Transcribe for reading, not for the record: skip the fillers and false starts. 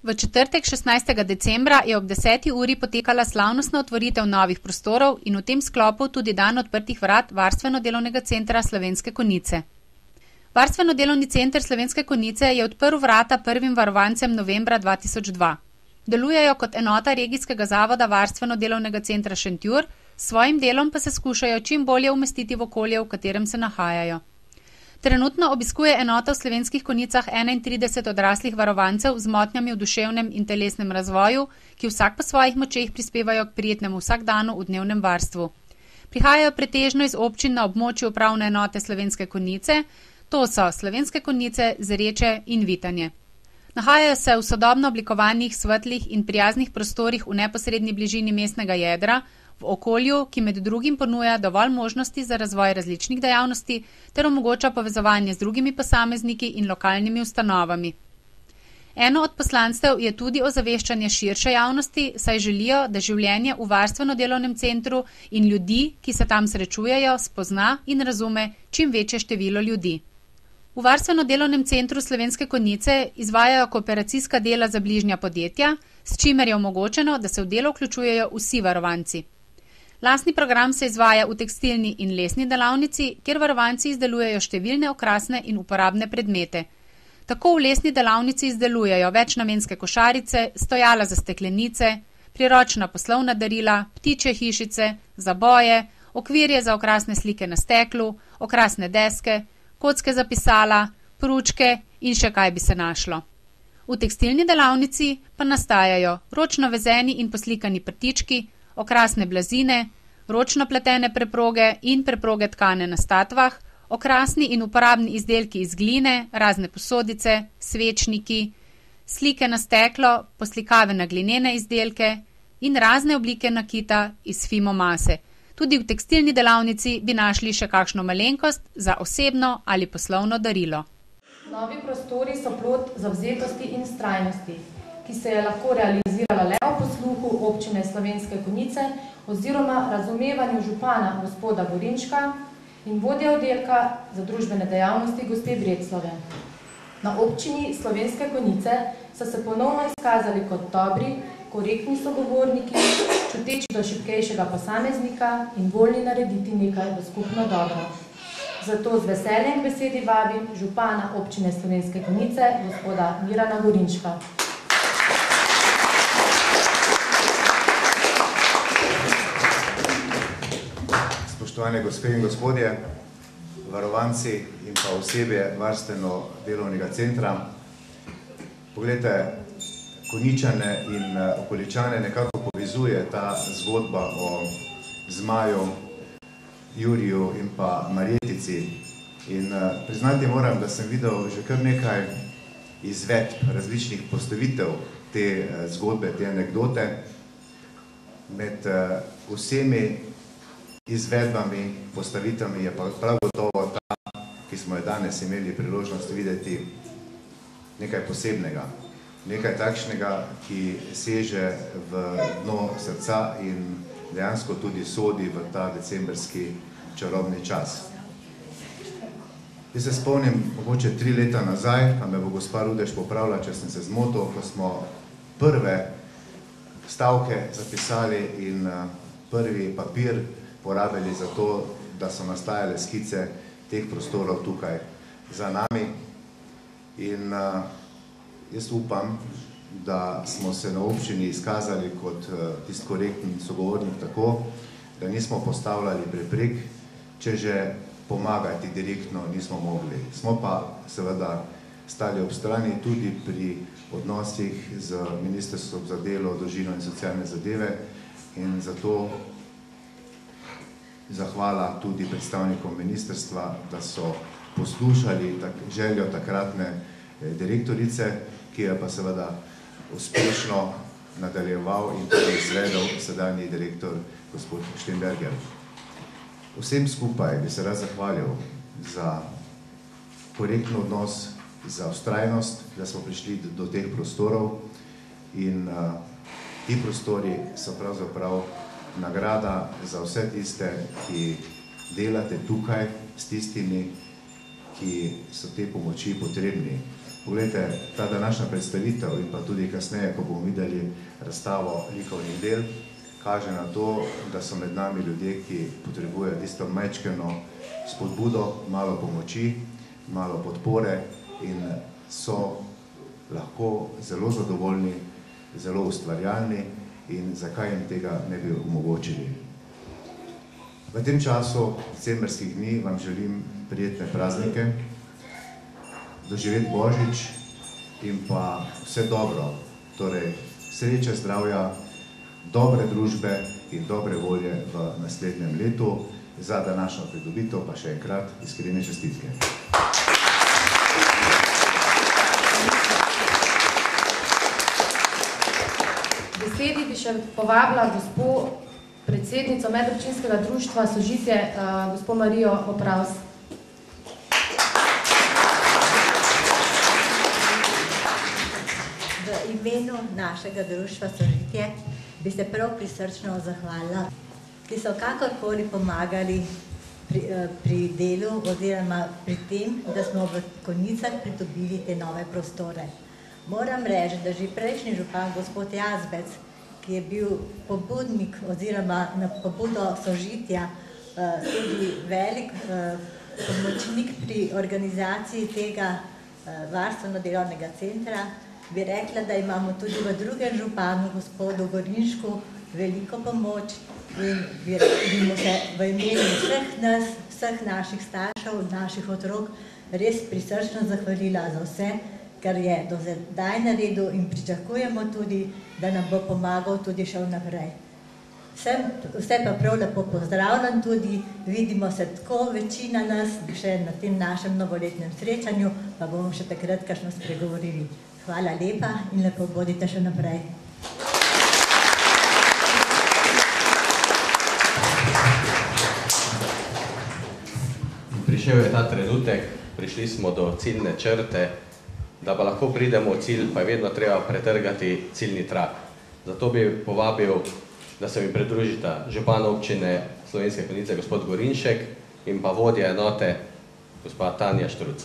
V četrtek 16. decembra je ob 10. uri potekala slavnostna otvoritev novih prostorov in v tem sklopu tudi dan odprtih vrat Varstveno-delovnega centra Slovenske Konjice. Varstveno-delovni center Slovenske Konjice je odprl vrata prvim varovancem novembra 2002. Delujejo kot enota regijskega zavoda Varstveno-delovnega centra Šentjur, s svojim delom pa se skušajo čim bolje umestiti v okolje, v katerem se nahajajo. Trenutno obiskuje enota v Slovenskih Konjicah 31 odraslih varovancev z motnjami v duševnem in telesnem razvoju, ki vsak po svojih močeh prispevajo k prijetnemu vsakdanu v dnevnem varstvu. Prihajajo pretežno iz občin na območju upravne enote Slovenske Konjice, to so Slovenske Konjice, Zreče in Vitanje. Nahajajo se v sodobno oblikovanih, svetlih in prijaznih prostorih v neposredni bližini mestnega jedra, v okolju, ki med drugim ponuja dovolj možnosti za razvoj različnih dejavnosti ter omogoča povezovanje z drugimi posamezniki in lokalnimi ustanovami. Eno od poslanstev je tudi ozaveščanje širše javnosti, saj želijo, da življenje v varstveno-delovnem centru in ljudi, ki se tam srečujejo, spozna in razume čim večje število ljudi. V Varstveno-delovnem centru Slovenske Konjice izvajajo kooperacijska dela za bližnja podjetja, s čimer je omogočeno, da se v delo vključujejo vsi varovanci. Lastni program se izvaja v tekstilni in lesni delavnici, kjer varovanci izdelujejo številne okrasne in uporabne predmete. Tako v lesni delavnici izdelujejo večnamenske košarice, stojala za steklenice, priročna poslovna darila, ptičje hišice, zaboje, okvirje za okrasne slike na steklu, okrasne deske, kocke za pisala, pručke in še kaj bi se našlo. V tekstilni delavnici pa nastajajo ročno vezeni in poslikani prtički, okrasne blazine, ročno pletene preproge in preproge tkane na statvah, okrasni in uporabni izdelki iz gline, razne posodice, svečniki, slike na steklo, poslikave na glinene izdelke in razne oblike nakita iz fimomase. Tudi v tekstilni delavnici bi našli še kakšno malenkost za osebno ali poslovno darilo. Novi prostori so plod zavzetosti in vztrajnosti, ki se je lahko realizirala le o posluhu občine Slovenske Konjice oziroma razumevanju župana gospoda Gorinčka in vodja oddelka za družbene dejavnosti gospe Breclove. Na občini Slovenske Konjice so se ponovno izkazali kot dobri, korektni sogovorniki, čuteči do šibkejšega posameznika in voljni narediti nekaj v skupno dobro. Zato z veseljem k besedi vabim župana občine Slovenske Konjice, gospoda Mirana Gorinčka. Spoštovane gospe in gospodje, varovanci in pa osebje Varstveno-delovnega centra. Poglejte, Konjičane in okoličane nekako povezuje ta zgodba o Zmaju, Juriju in pa Marjetici. In priznati moram, da sem videl že kar nekaj izvedb, različnih postavitev te zgodbe, te anekdote. Med vsemi izvedbami, postavitvami je pa prav gotovo ta, ki smo jo danes imeli priložnost videti, nekaj posebnega. Nekaj takšnega, ki seže v dno srca in dejansko tudi sodi v ta decembrski čarobni čas. Jaz se spomnim, mogoče 3 leta nazaj, pa me bo gospa Rudež popravila, če sem se zmotil, ko smo prve stavke zapisali in prvi papir porabili za to, da so nastajale skice teh prostorov tukaj za nami. In jaz upam, da smo se na občini izkazali kot tisti korektni sogovornik tako, da nismo postavljali preprek, če že pomagati direktno nismo mogli. Smo pa seveda stali ob strani tudi pri odnosih z Ministrstvom za delo, družino in socialne zadeve in zato zahvala tudi predstavnikom ministrstva, da so poslušali željo takratne direktorice, ki je pa seveda uspešno nadaljeval in tudi izvedel sedanji direktor gospod Štenberger. Vsem skupaj bi se rad zahvalil za korektno odnos, za vztrajnost, da smo prišli do teh prostorov in ti prostori so pravzaprav nagrada za vse tiste, ki delate tukaj s tistimi, ki so te pomoči potrebni. Poglejte, ta današnja predstavitev in pa tudi kasneje, ko bomo videli razstavo likovnih del, kaže na to, da so med nami ljudje, ki potrebujejo tisto majčkeno spodbudo, malo pomoči, malo podpore in so lahko zelo zadovoljni, zelo ustvarjalni in zakaj jim tega ne bi omogočili. V tem času decembrskih dni vam želim prijetne praznike, doživeti Božič in pa vse dobro, torej sreče, zdravja, dobre družbe in dobre volje v naslednjem letu. Za današnjo pridobitev pa še enkrat iskrene čestitke. Besedi bi še povabila gospo predsednico medobčinskega društva Sožitje, gospo Marijo Opravs. V imenu našega društva Sožitje bi se prav prisrčno zahvalila, ki so kakorkoli pomagali pri delu oziroma pri tem, da smo v Konjicah pridobili te nove prostore. Moram reči, da že prejšnji župan, gospod Jazbec, ki je bil pobudnik oziroma na pobudo Sožitja tudi velik pomočnik pri organizaciji tega varstveno-delovnega centra, bi rekla, da imamo tudi v drugem županu, gospodu Gorinšku, veliko pomoč in bi mu se v imenu vseh nas, vseh naših staršev, naših otrok res prisrčno zahvalila za vse, kar je do zdaj naredil in pričakujemo tudi, da nam bo pomagal tudi še naprej. Vse pa prav lepo pozdravljam tudi, vidimo se tako večina nas še na tem našem novoletnem srečanju, pa bomo še takrat kakšno spregovorili. Hvala lepa in lepo bodite še naprej. Prišel je ta trenutek, prišli smo do ciljne črte, da pa lahko pridemo v cilj, pa je vedno treba pretrgati ciljni trak. Zato bi povabil, da se mi pridružita župan občine Slovenske Konjice, gospod Gorinšek, in pa vodja enote, gospa Tanja Štruc.